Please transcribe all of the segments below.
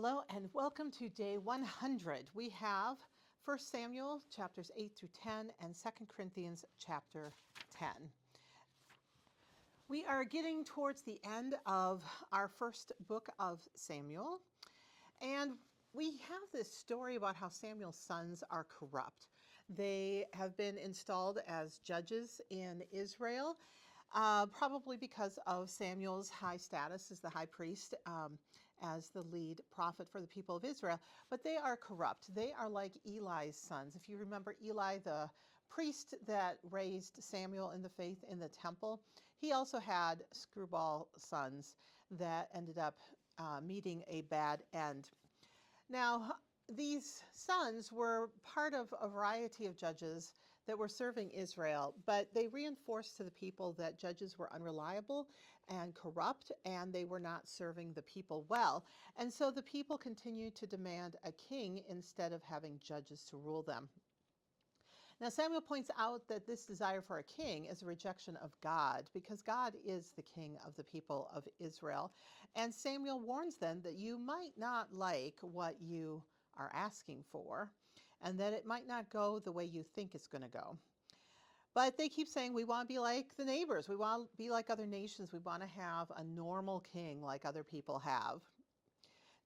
Hello and welcome to day 100. We have 1 Samuel chapters 8 through 10 and 2 Corinthians chapter 10. We are getting towards the end of our first book of Samuel, and we have this story about how Samuel's sons are corrupt. They have been installed as judges in Israel, probably because of Samuel's high status as the high priest, as the lead prophet for the people of Israel. But they are corrupt. They are like Eli's sons. If you remember Eli, the priest that raised Samuel in the faith in the temple, he also had screwball sons that ended up meeting a bad end. Now, these sons were part of a variety of judges that were serving Israel, but they reinforced to the people that judges were unreliable and corrupt, and they were not serving the people well. And so the people continued to demand a king instead of having judges to rule them. Now, Samuel points out that this desire for a king is a rejection of God because God is the king of the people of Israel. And Samuel warns them that you might not like what you are asking for and that it might not go the way you think it's going to go. But they keep saying, we want to be like the neighbors. We want to be like other nations. We want to have a normal king like other people have.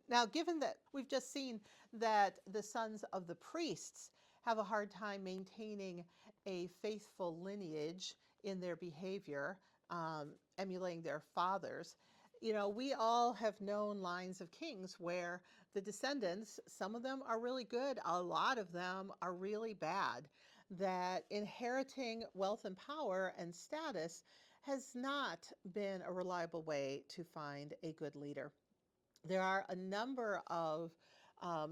Now, given that we've just seen that the sons of the priests have a hard time maintaining a faithful lineage in their behavior, emulating their fathers, we all have known lines of kings where the descendants, some of them are really good, a lot of them are really bad, that inheriting wealth and power and status has not been a reliable way to find a good leader. There are a number of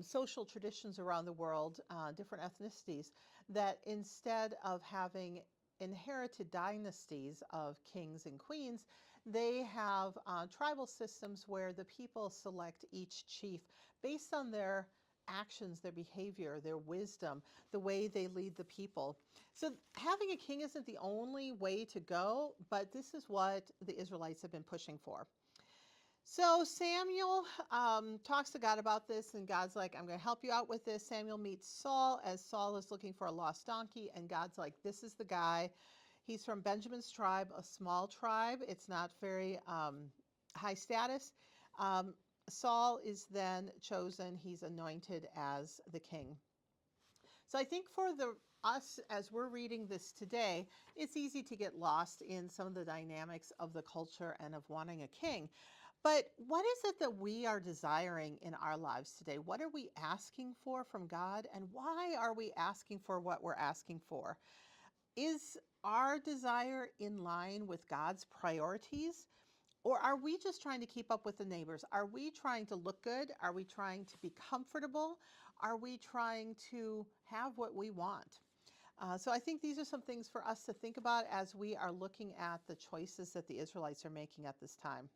social traditions around the world, different ethnicities, that instead of having inherited dynasties of kings and queens, they have tribal systems where the people select each chief based on their actions, their behavior, their wisdom, the way they lead the people. So having a king isn't the only way to go, but this is what the Israelites have been pushing for. So Samuel talks to God about this, and God's like, I'm going to help you out with this. Samuel meets Saul as Saul is looking for a lost donkey, and God's like, this is the guy. He's from Benjamin's tribe, a small tribe. It's not very high status. Saul is then chosen. He's anointed as the king. So I think for us, as we're reading this today, it's easy to get lost in some of the dynamics of the culture and of wanting a king. But what is it that we are desiring in our lives today? What are we asking for from God? And why are we asking for what we're asking for? Is our desire in line with God's priorities? Or are we just trying to keep up with the neighbors? Are we trying to look good? Are we trying to be comfortable? Are we trying to have what we want? So I think these are some things for us to think about as we are looking at the choices that the Israelites are making at this time.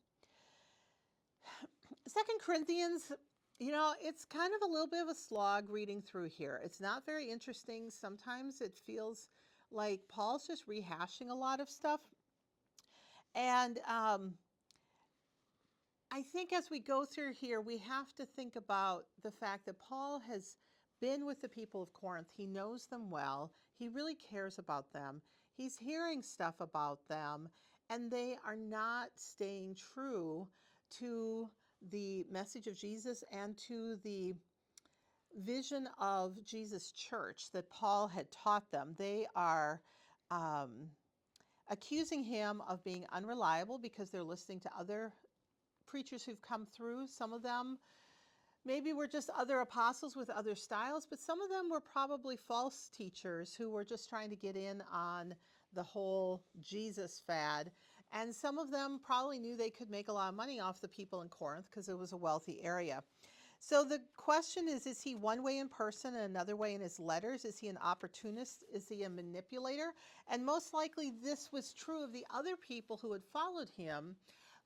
2 Corinthians, it's kind of a little bit of a slog reading through here. It's not very interesting. Sometimes it feels like Paul's just rehashing a lot of stuff. And I think as we go through here, we have to think about the fact that Paul has been with the people of Corinth. He knows them well. He really cares about them. He's hearing stuff about them, and they are not staying true to the message of Jesus and to the vision of Jesus' church that Paul had taught them. They are accusing him of being unreliable because they're listening to other preachers who've come through. Some of them maybe were just other apostles with other styles, but some of them were probably false teachers who were just trying to get in on the whole Jesus fad. And some of them probably knew they could make a lot of money off the people in Corinth because it was a wealthy area. So the question is he one way in person and another way in his letters? Is he an opportunist? Is he a manipulator? And most likely this was true of the other people who had followed him,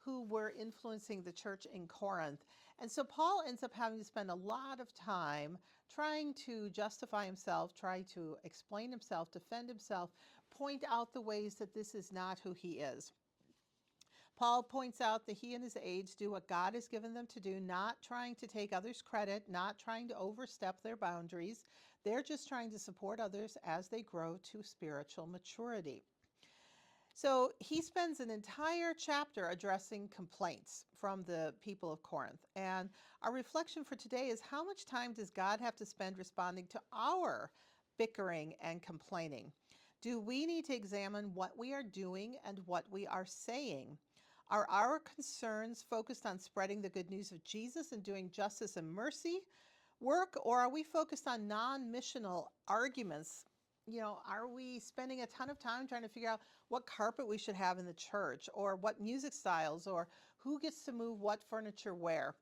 who were influencing the church in Corinth. And so Paul ends up having to spend a lot of time trying to justify himself, try to explain himself, defend himself, point out the ways that this is not who he is. Paul points out that he and his aides do what God has given them to do, not trying to take others' credit, not trying to overstep their boundaries. They're just trying to support others as they grow to spiritual maturity. So he spends an entire chapter addressing complaints from the people of Corinth. And our reflection for today is, how much time does God have to spend responding to our bickering and complaining? Do we need to examine what we are doing and what we are saying? Are our concerns focused on spreading the good news of Jesus and doing justice and mercy work, or are we focused on non-missional arguments? Are we spending a ton of time trying to figure out what carpet we should have in the church, or what music styles, or who gets to move what furniture where?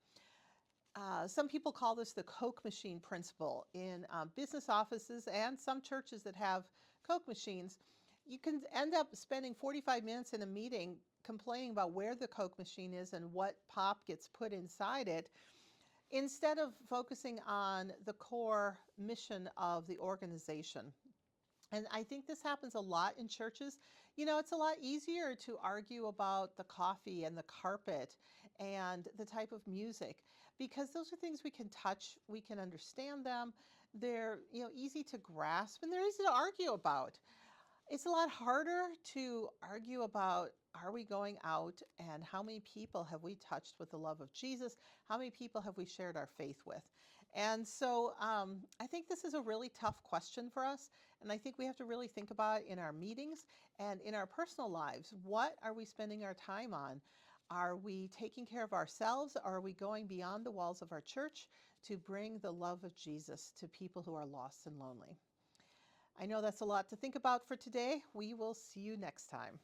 Some people call this the Coke machine principle. In business offices and some churches that have Coke machines, you can end up spending 45 minutes in a meeting complaining about where the Coke machine is and what pop gets put inside it, instead of focusing on the core mission of the organization. And I think this happens a lot in churches. It's a lot easier to argue about the coffee and the carpet and the type of music, because those are things we can touch, we can understand them. They're, easy to grasp, and they're easy to argue about. It's a lot harder to argue about, are we going out and how many people have we touched with the love of Jesus? How many people have we shared our faith with? And so I think this is a really tough question for us. And I think we have to really think about it in our meetings and in our personal lives. What are we spending our time on? Are we taking care of ourselves? Or are we going beyond the walls of our church to bring the love of Jesus to people who are lost and lonely? I know that's a lot to think about for today. We will see you next time.